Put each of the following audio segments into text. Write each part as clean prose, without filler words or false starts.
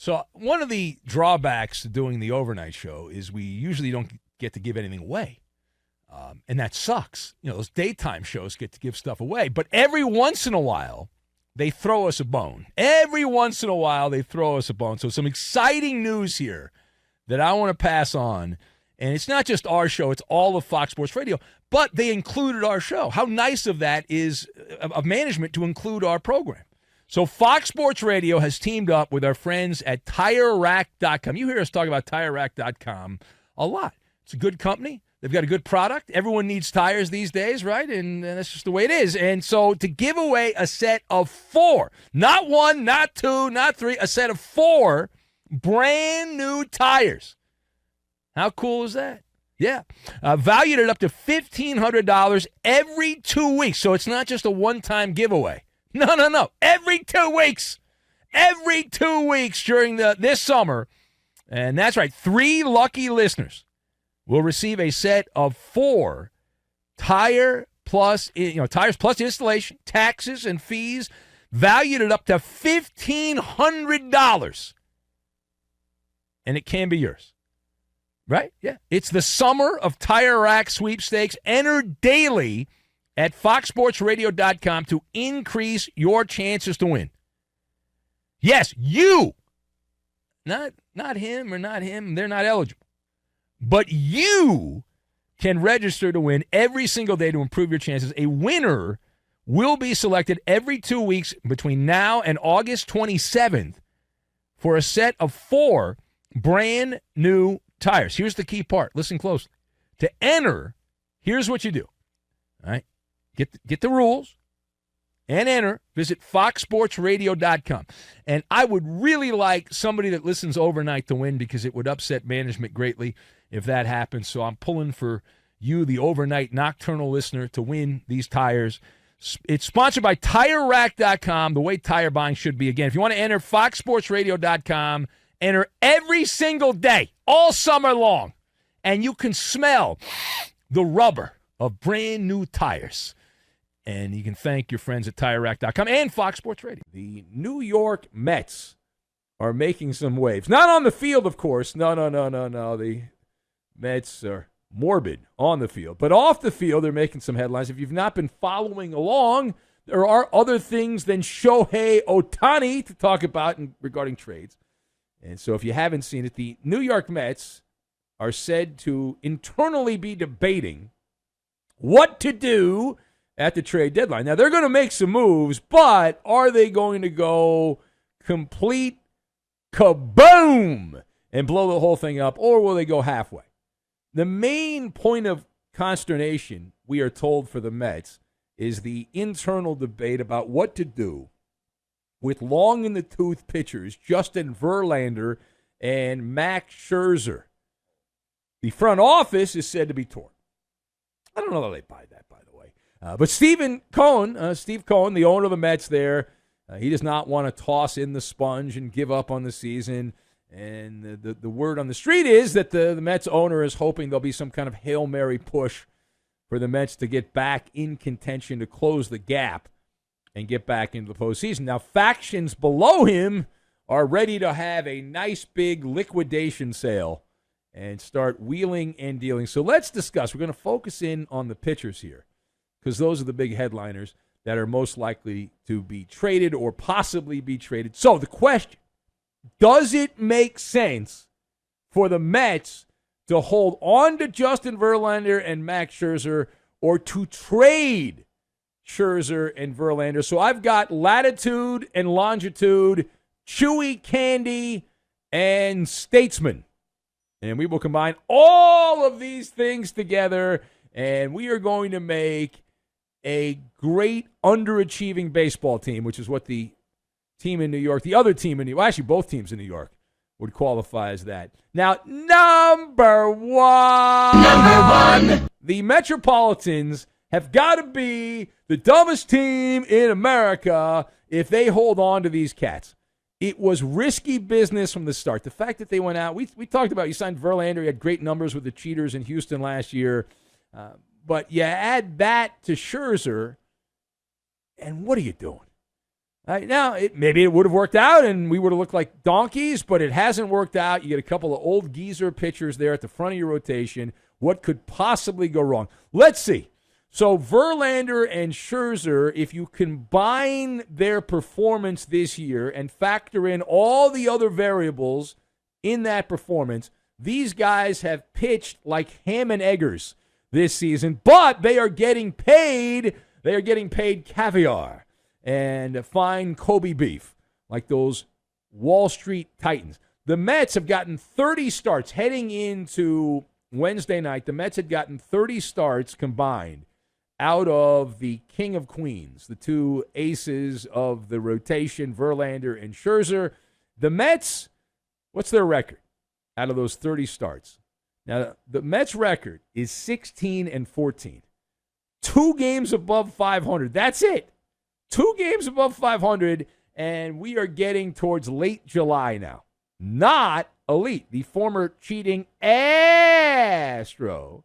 So one of the drawbacks to doing the overnight show is we usually don't get to give anything away. And that sucks. Those daytime shows get to give stuff away. But every once in a while, they throw us a bone. So some exciting news here that I want to pass on. And it's not just our show. It's all of Fox Sports Radio. But they included our show. How nice of that is of management to include our program. So Fox Sports Radio has teamed up with our friends at tirerack.com. You hear us talk about tirerack.com a lot. It's a good company. They've got a good product. Everyone needs tires these days, right? And that's just the way it is. And so to give away a set of 4, not 1, not 2, not 3, a set of 4 brand new tires. How cool is that? Yeah. Valued at up to $1,500 every 2 weeks. So it's not just a one-time giveaway. No. Every 2 weeks. Every 2 weeks during this summer. And that's right, 3 lucky listeners will receive a set of 4 tires plus installation, taxes, and fees, valued at up to $1,500. And it can be yours. Right? Yeah. It's the summer of Tire Rack Sweepstakes. Enter daily at foxsportsradio.com to increase your chances to win. Yes, you. Not him or not him. They're not eligible. But you can register to win every single day to improve your chances. A winner will be selected every 2 weeks between now and August 27th for a set of 4 brand new tires. Here's the key part. Listen closely. To enter, here's what you do. All right? Get the rules and enter. Visit foxsportsradio.com. And I would really like somebody that listens overnight to win, because it would upset management greatly if that happens. So I'm pulling for you, the overnight nocturnal listener, to win these tires. It's sponsored by tirerack.com, the way tire buying should be. Again, if you want to enter, foxsportsradio.com, enter every single day, all summer long, and you can smell the rubber of brand new tires. And you can thank your friends at tirerack.com and Fox Sports Radio. The New York Mets are making some waves. Not on the field, of course. No. The Mets are morbid on the field. But off the field, they're making some headlines. If you've not been following along, there are other things than Shohei Ohtani to talk about regarding trades. And so if you haven't seen it, the New York Mets are said to internally be debating what to do at the trade deadline. Now, they're going to make some moves, but are they going to go complete kaboom and blow the whole thing up, or will they go halfway? The main point of consternation, we are told, for the Mets is the internal debate about what to do with long-in-the-tooth pitchers Justin Verlander and Max Scherzer. The front office is said to be torn. I don't know that they buy that, by the way. But Steve Cohen, the owner of the Mets there, he does not want to toss in the sponge and give up on the season. And the word on the street is that the Mets owner is hoping there'll be some kind of Hail Mary push for the Mets to get back in contention, to close the gap and get back into the postseason. Now, factions below him are ready to have a nice big liquidation sale and start wheeling and dealing. So let's discuss. We're going to focus in on the pitchers here, because those are the big headliners that are most likely to be traded or possibly be traded. So the question, does it make sense for the Mets to hold on to Justin Verlander and Max Scherzer, or to trade Scherzer and Verlander? So I've got latitude and longitude, chewy candy, and statesman. And we will combine all of these things together, and we are going to make a great underachieving baseball team, which is what the team in New York, the other team in New York, well, actually both teams in New York would qualify as that. Now, number one, the Metropolitans have got to be the dumbest team in America if they hold on to these cats. It was risky business from the start. The fact that they went out, we talked about, you signed Verlander, he had great numbers with the Cheaters in Houston last year. But you add that to Scherzer, and what are you doing? Now, maybe it would have worked out and we would have looked like donkeys, but it hasn't worked out. You get a couple of old geezer pitchers there at the front of your rotation. What could possibly go wrong? Let's see. So Verlander and Scherzer, if you combine their performance this year and factor in all the other variables in that performance, these guys have pitched like ham and eggers this season, but they are getting paid. They are getting paid caviar and fine Kobe beef, like those Wall Street Titans. The Mets have gotten 30 starts heading into Wednesday night. The Mets had gotten 30 starts combined out of the King of Queens, the two aces of the rotation, Verlander and Scherzer. The Mets, what's their record out of those 30 starts? Now, the Mets' record is 16-14. 2 games above 500. That's it. 2 games above 500, and we are getting towards late July now. Not elite. The former cheating Astro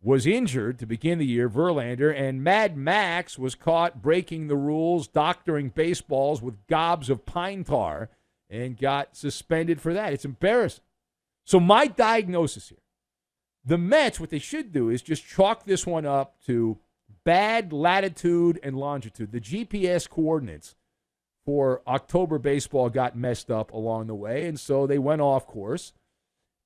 was injured to begin the year, Verlander, and Mad Max was caught breaking the rules, doctoring baseballs with gobs of pine tar, and got suspended for that. It's embarrassing. So my diagnosis here, the Mets, what they should do is just chalk this one up to bad latitude and longitude. The GPS coordinates for October baseball got messed up along the way, and so they went off course.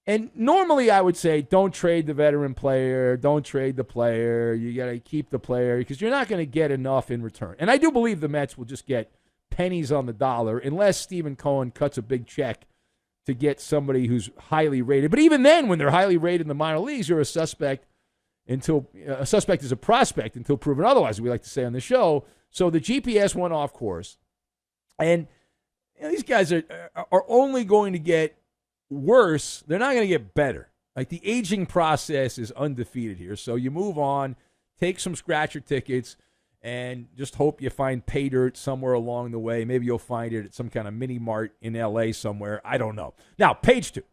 And normally I would say don't trade the veteran player, don't trade the player. You got to keep the player because you're not going to get enough in return. And I do believe the Mets will just get pennies on the dollar unless Stephen Cohen cuts a big check to get somebody who's highly rated. But even then, when they're highly rated in the minor leagues, you're a suspect until a suspect is a prospect until proven otherwise, we like to say on the show. So the GPS went off course. And these guys are only going to get worse. They're not going to get better. Like the aging process is undefeated here. So you move on, take some scratcher tickets, and just hope you find pay dirt somewhere along the way. Maybe you'll find it at some kind of mini mart in L.A. somewhere. I don't know. Now, page 2.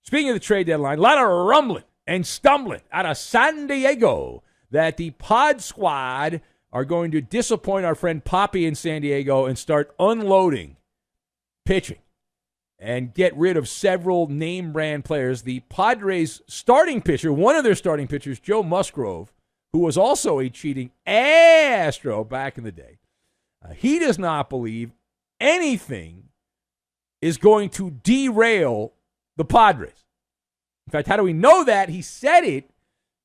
Speaking of the trade deadline, a lot of rumbling and stumbling out of San Diego that the Pod Squad are going to disappoint our friend Poppy in San Diego and start unloading pitching and get rid of several name brand players. The Padres starting pitcher, one of their starting pitchers, Joe Musgrove, who was also a cheating Astro back in the day, he does not believe anything is going to derail the Padres. In fact, how do we know that? He said it.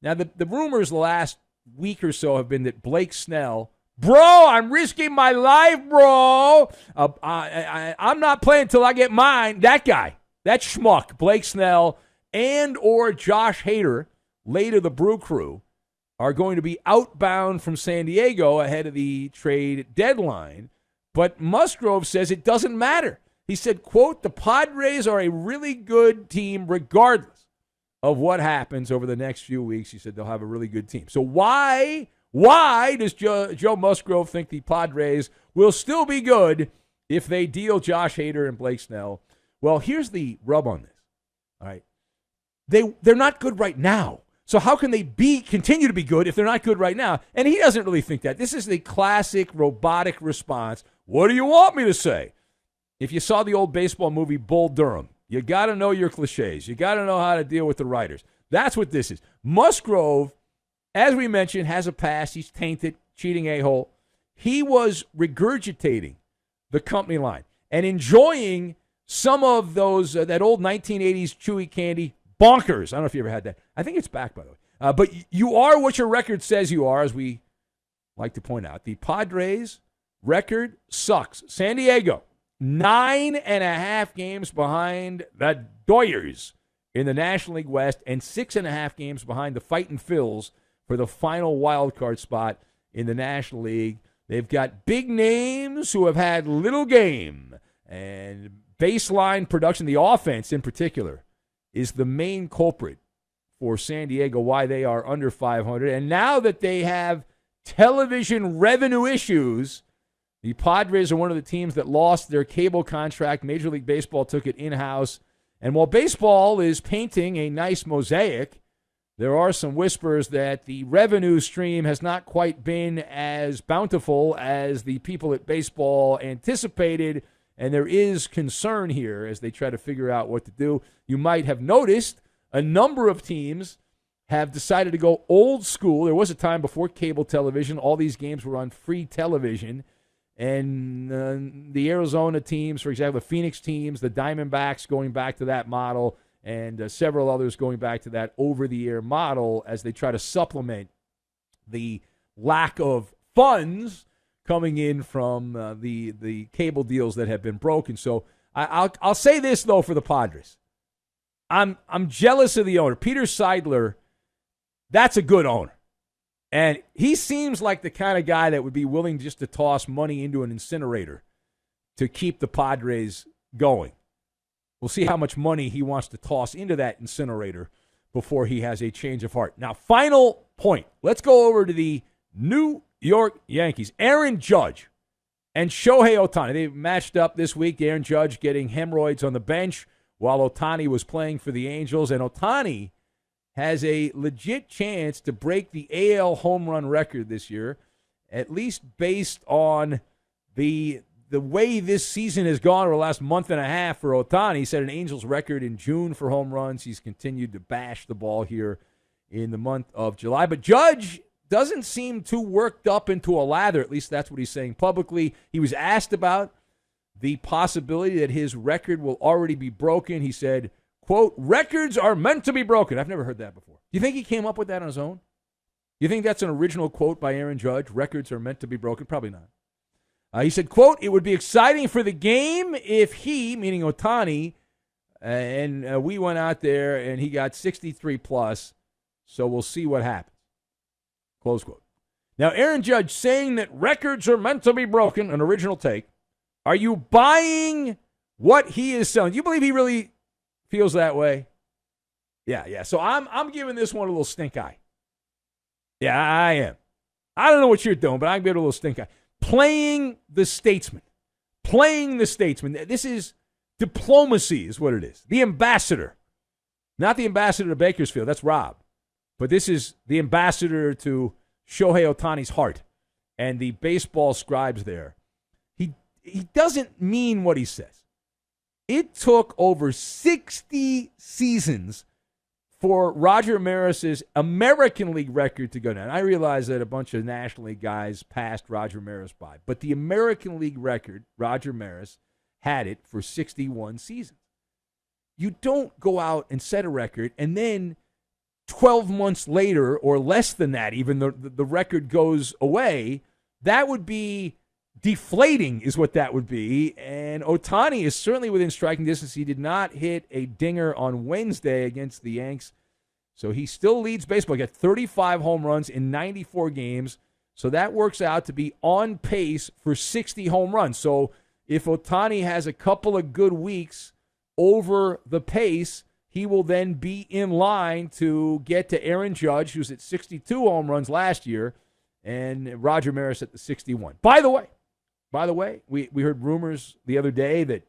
Now, the rumors the last week or so have been that Blake Snell, bro, I'm risking my life, bro. I'm not playing until I get mine. That guy, that schmuck, Blake Snell, and or Josh Hader, late of the Brew Crew, are going to be outbound from San Diego ahead of the trade deadline. But Musgrove says it doesn't matter. He said, quote, the Padres are a really good team regardless of what happens over the next few weeks. He said they'll have a really good team. So why does Joe Musgrove think the Padres will still be good if they deal Josh Hader and Blake Snell? Well, here's the rub on this. All right. They're not good right now. So how can they continue to be good if they're not good right now? And he doesn't really think that. This is the classic robotic response. What do you want me to say? If you saw the old baseball movie Bull Durham, you got to know your cliches. You got to know how to deal with the writers. That's what this is. Musgrove, as we mentioned, has a past. He's tainted, cheating a-hole. He was regurgitating the company line and enjoying some of those, that old 1980s chewy candy, Bonkers. I don't know if you ever had that. I think it's back, by the way. But you are what your record says you are, as we like to point out. The Padres record sucks. San Diego, 9.5 games behind the Doyers in the National League West and 6.5 games behind the Fightin' Phils for the final wild card spot in the National League. They've got big names who have had little game, and baseline production, the offense in particular, is the main culprit for San Diego, why they are under 500. And now that they have television revenue issues, the Padres are one of the teams that lost their cable contract. Major League Baseball took it in-house. And while baseball is painting a nice mosaic, there are some whispers that the revenue stream has not quite been as bountiful as the people at baseball anticipated, and there is concern here as they try to figure out what to do. You might have noticed a number of teams have decided to go old school. There was a time before cable television. All these games were on free television. And the Arizona teams, for example, the Phoenix teams, the Diamondbacks going back to that model, and several others going back to that over-the-air model as they try to supplement the lack of funds coming in from the cable deals that have been broken. So I'll say this, though, for the Padres. I'm jealous of the owner. Peter Seidler, that's a good owner. And he seems like the kind of guy that would be willing just to toss money into an incinerator to keep the Padres going. We'll see how much money he wants to toss into that incinerator before he has a change of heart. Now, final point. Let's go over to the New York Yankees. Aaron Judge and Shohei Ohtani. They matched up this week. Aaron Judge getting hemorrhoids on the bench while Ohtani was playing for the Angels. And Ohtani has a legit chance to break the AL home run record this year, at least based on the way this season has gone over the last month and a half for Ohtani. He set an Angels record in June for home runs. He's continued to bash the ball here in the month of July. But Judge doesn't seem too worked up into a lather. At least that's what he's saying publicly. He was asked about the possibility that his record will already be broken. He said, quote, "Records are meant to be broken." I've never heard that before. Do you think he came up with that on his own? You think that's an original quote by Aaron Judge? Records are meant to be broken? Probably not. He said, quote, "It would be exciting for the game if he," meaning Ohtani, and we went out there and he got 63 plus, so we'll see what happens. Close quote. Now, Aaron Judge saying that records are meant to be broken, an original take. Are you buying what he is selling? Do you believe he really feels that way? Yeah. So I'm giving this one a little stink eye. Yeah, I am. I don't know what you're doing, but I'm giving it a little stink eye. Playing the statesman. This is diplomacy is what it is. The ambassador. Not the ambassador to Bakersfield. That's Rob. But this is the ambassador to Shohei Ohtani's heart and the baseball scribes there. He doesn't mean what he says. It took over 60 seasons for Roger Maris's American League record to go down. I realize that a bunch of National League guys passed Roger Maris by, but the American League record, Roger Maris had it for 61 seasons. You don't go out and set a record, and then 12 months later, or less than that, even the record goes away. That would be deflating is what that would be. And Ohtani is certainly within striking distance. He did not hit a dinger on Wednesday against the Yanks. So he still leads baseball. He got 35 home runs in 94 games. So that works out to be on pace for 60 home runs. So if Ohtani has a couple of good weeks over the pace, he will then be in line to get to Aaron Judge, who's at 62 home runs last year, and Roger Maris at the 61. By the way, we heard rumors the other day that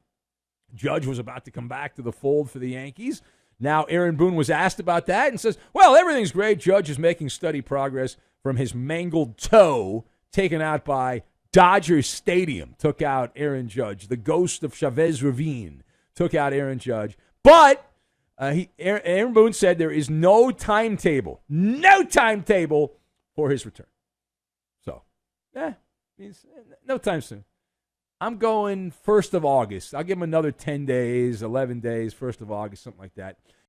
Judge was about to come back to the fold for the Yankees. Now Aaron Boone was asked about that and says, well, everything's great. Judge is making steady progress from his mangled toe taken out by Dodger Stadium. Took out Aaron Judge. The ghost of Chavez Ravine took out Aaron Judge. But Aaron Boone said there is no timetable for his return. So, no time soon. I'm going 1st of August. I'll give him another 10 days, 11 days, 1st of August, something like that.